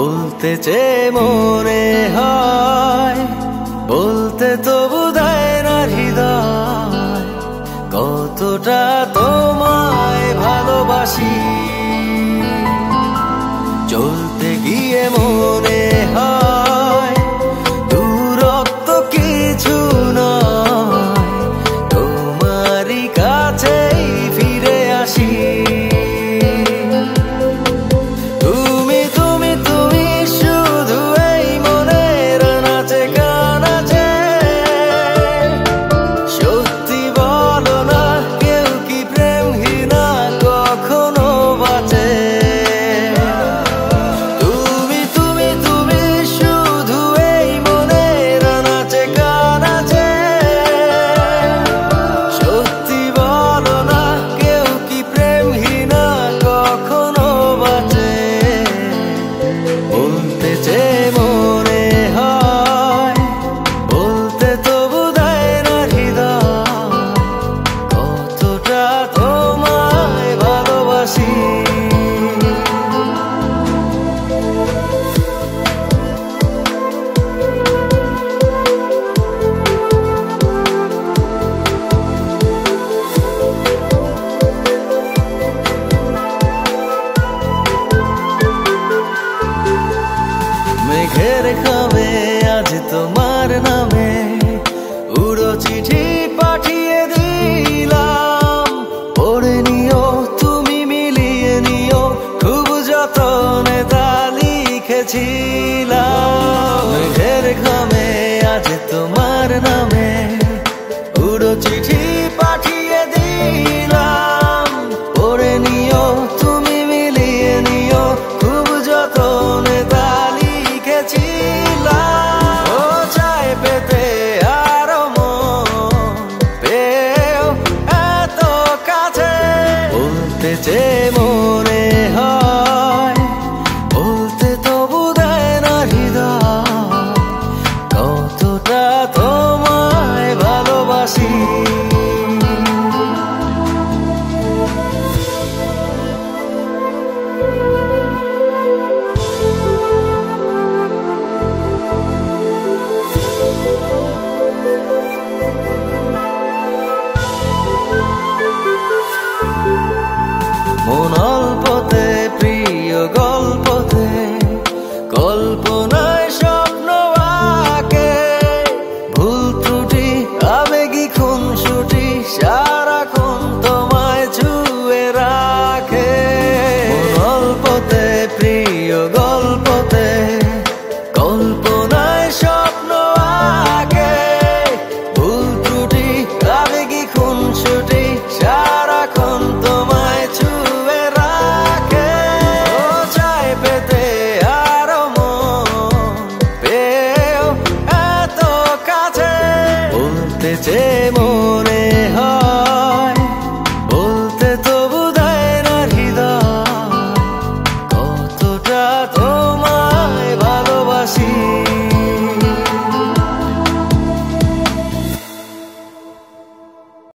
বলতে চেয়ে মনে হয়, বলতে তবু দেয় না হৃদয়, কতটা তোমায় ভালোবাসি। চলতে গিয়ে মনে হয় দূরত্ব কিছু নয়, তোমারই কাছেই ফিরে আসি। মেঘের খামে আজ তোমার নামে উড়ো চিঠি পাঠিয়ে দিলাম, পড়ে নিও তুমি মিলিয়ে নিও, খুব যতনে তা লিখেছিলাম।